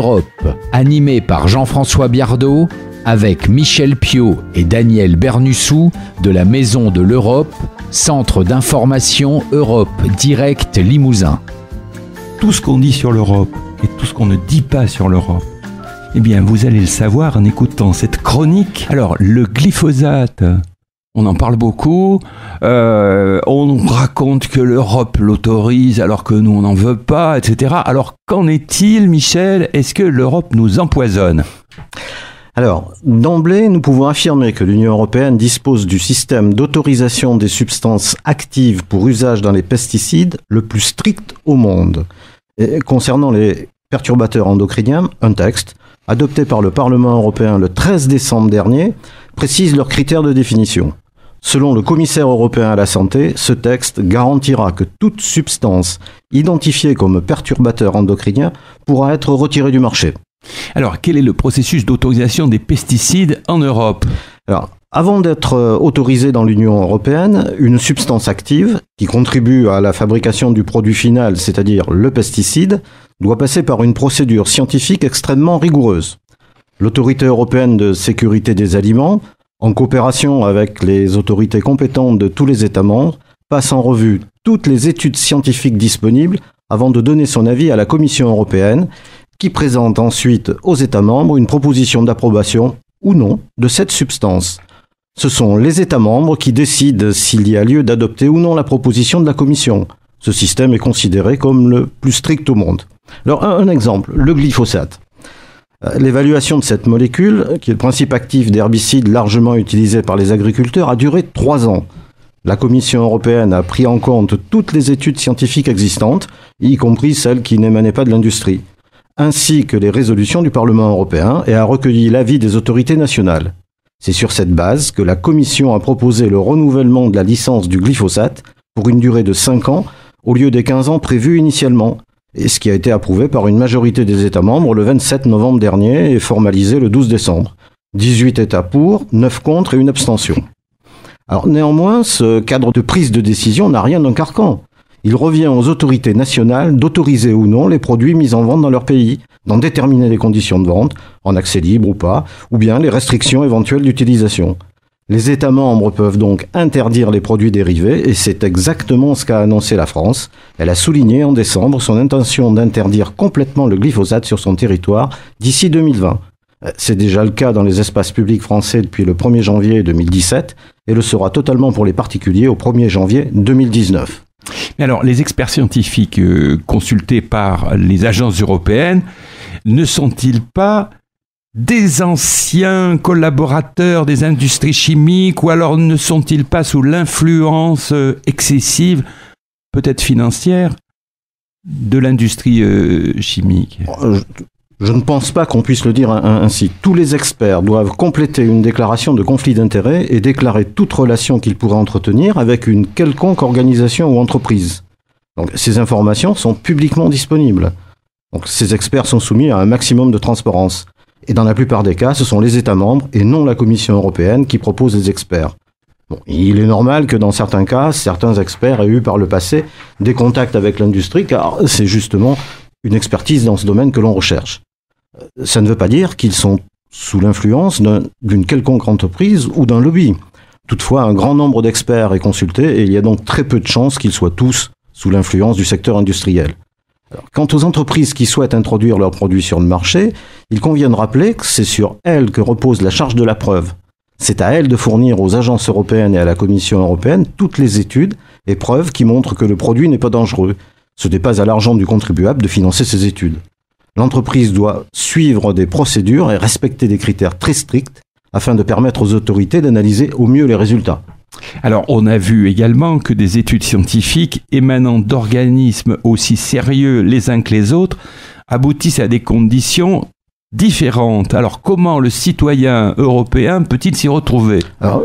Europe, animé par Jean-François Biardot, avec Michel Piot et Daniel Bernussou de la Maison de l'Europe, Centre d'information Europe Direct Limousin. Tout ce qu'on dit sur l'Europe et tout ce qu'on ne dit pas sur l'Europe, eh bien vous allez le savoir en écoutant cette chronique. Alors le glyphosate, on en parle beaucoup, on raconte que l'Europe l'autorise alors que nous on n'en veut pas, etc. Alors qu'en est-il, Michel? Est-ce que l'Europe nous empoisonne? Alors, d'emblée, nous pouvons affirmer que l'Union européenne dispose du système d'autorisation des substances actives pour usage dans les pesticides le plus strict au monde. Et concernant les perturbateurs endocriniens, un texte, adopté par le Parlement européen le 13 décembre dernier, précise leurs critères de définition. Selon le commissaire européen à la santé, ce texte garantira que toute substance identifiée comme perturbateur endocrinien pourra être retirée du marché. Alors, quel est le processus d'autorisation des pesticides en Europe? Alors, avant d'être autorisée dans l'Union européenne, une substance active qui contribue à la fabrication du produit final, c'est-à-dire le pesticide, doit passer par une procédure scientifique extrêmement rigoureuse. L'Autorité européenne de sécurité des aliments, en coopération avec les autorités compétentes de tous les États membres, passe en revue toutes les études scientifiques disponibles avant de donner son avis à la Commission européenne, qui présente ensuite aux États membres une proposition d'approbation ou non de cette substance. Ce sont les États membres qui décident s'il y a lieu d'adopter ou non la proposition de la Commission. Ce système est considéré comme le plus strict au monde. Alors un exemple, le glyphosate. L'évaluation de cette molécule, qui est le principe actif d'herbicide largement utilisé par les agriculteurs, a duré 3 ans. La Commission européenne a pris en compte toutes les études scientifiques existantes, y compris celles qui n'émanaient pas de l'industrie, ainsi que les résolutions du Parlement européen, et a recueilli l'avis des autorités nationales. C'est sur cette base que la Commission a proposé le renouvellement de la licence du glyphosate pour une durée de 5 ans au lieu des 15 ans prévus initialement, et ce qui a été approuvé par une majorité des États membres le 27 novembre dernier et formalisé le 12 décembre. 18 États pour, 9 contre et une abstention. Alors néanmoins, ce cadre de prise de décision n'a rien d'un carcan. Il revient aux autorités nationales d'autoriser ou non les produits mis en vente dans leur pays, d'en déterminer les conditions de vente, en accès libre ou pas, ou bien les restrictions éventuelles d'utilisation. Les États membres peuvent donc interdire les produits dérivés, et c'est exactement ce qu'a annoncé la France. Elle a souligné en décembre son intention d'interdire complètement le glyphosate sur son territoire d'ici 2020. C'est déjà le cas dans les espaces publics français depuis le 1er janvier 2017, et le sera totalement pour les particuliers au 1er janvier 2019. Mais alors, les experts scientifiques consultés par les agences européennes ne sont-ils pas des anciens collaborateurs des industries chimiques, ou alors ne sont-ils pas sous l'influence excessive, peut-être financière, de l'industrie chimique? Je ne pense pas qu'on puisse le dire ainsi. Tous les experts doivent compléter une déclaration de conflit d'intérêts et déclarer toute relation qu'ils pourraient entretenir avec une quelconque organisation ou entreprise. Donc, ces informations sont publiquement disponibles. Donc, ces experts sont soumis à un maximum de transparence. Et dans la plupart des cas, ce sont les États membres et non la Commission européenne qui propose les experts. Bon, il est normal que dans certains cas, certains experts aient eu par le passé des contacts avec l'industrie, car c'est justement une expertise dans ce domaine que l'on recherche. Ça ne veut pas dire qu'ils sont sous l'influence d'une quelconque entreprise ou d'un lobby. Toutefois, un grand nombre d'experts est consulté et il y a donc très peu de chances qu'ils soient tous sous l'influence du secteur industriel. Alors, quant aux entreprises qui souhaitent introduire leurs produits sur le marché, il convient de rappeler que c'est sur elles que repose la charge de la preuve. C'est à elles de fournir aux agences européennes et à la Commission européenne toutes les études et preuves qui montrent que le produit n'est pas dangereux. Ce n'est pas à l'argent du contribuable de financer ces études. L'entreprise doit suivre des procédures et respecter des critères très stricts afin de permettre aux autorités d'analyser au mieux les résultats. Alors, on a vu également que des études scientifiques émanant d'organismes aussi sérieux les uns que les autres aboutissent à des conditions différentes. Alors, comment le citoyen européen peut-il s'y retrouver? Alors,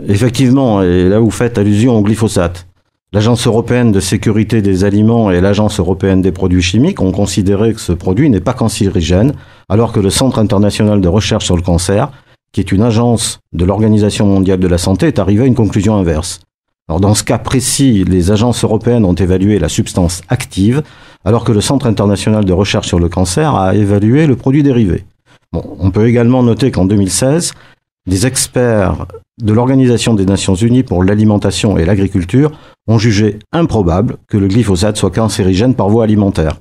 effectivement, et là vous faites allusion au glyphosate. L'Agence européenne de sécurité des aliments et l'Agence européenne des produits chimiques ont considéré que ce produit n'est pas cancérigène, alors que le Centre international de recherche sur le cancer, qui est une agence de l'Organisation mondiale de la santé, est arrivé à une conclusion inverse. Alors dans ce cas précis, les agences européennes ont évalué la substance active, alors que le Centre international de recherche sur le cancer a évalué le produit dérivé. Bon, on peut également noter qu'en 2016, des experts de l'Organisation des Nations Unies pour l'alimentation et l'agriculture ont jugé improbable que le glyphosate soit cancérigène par voie alimentaire.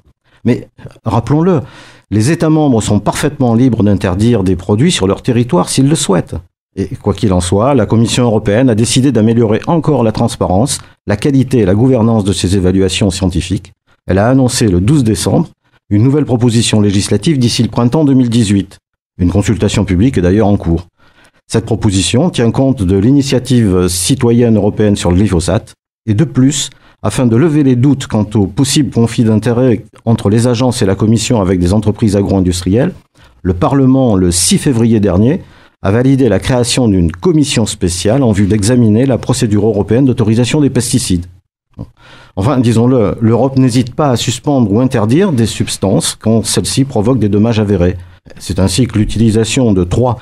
Mais rappelons-le, les États membres sont parfaitement libres d'interdire des produits sur leur territoire s'ils le souhaitent. Et quoi qu'il en soit, la Commission européenne a décidé d'améliorer encore la transparence, la qualité et la gouvernance de ces évaluations scientifiques. Elle a annoncé le 12 décembre une nouvelle proposition législative d'ici le printemps 2018. Une consultation publique est d'ailleurs en cours. Cette proposition tient compte de l'initiative citoyenne européenne sur le glyphosate et de plus, afin de lever les doutes quant au possible conflit d'intérêts entre les agences et la Commission avec des entreprises agro-industrielles, le Parlement, le 6 février dernier, a validé la création d'une commission spéciale en vue d'examiner la procédure européenne d'autorisation des pesticides. Enfin, disons-le, l'Europe n'hésite pas à suspendre ou interdire des substances quand celles-ci provoquent des dommages avérés. C'est ainsi que l'utilisation de 3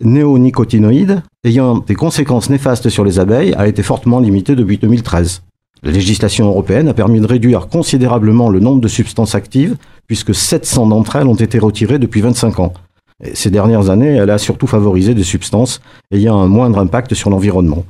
néonicotinoïdes ayant des conséquences néfastes sur les abeilles a été fortement limitée depuis 2013. La législation européenne a permis de réduire considérablement le nombre de substances actives, puisque 700 d'entre elles ont été retirées depuis 25 ans. Et ces dernières années, elle a surtout favorisé des substances ayant un moindre impact sur l'environnement.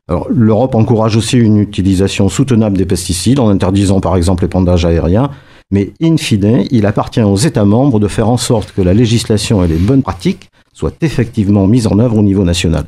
Alors, l'Europe encourage aussi une utilisation soutenable des pesticides, en interdisant par exemple l'épandage aérien, mais in fine, il appartient aux États membres de faire en sorte que la législation et les bonnes pratiques soient effectivement mises en œuvre au niveau national.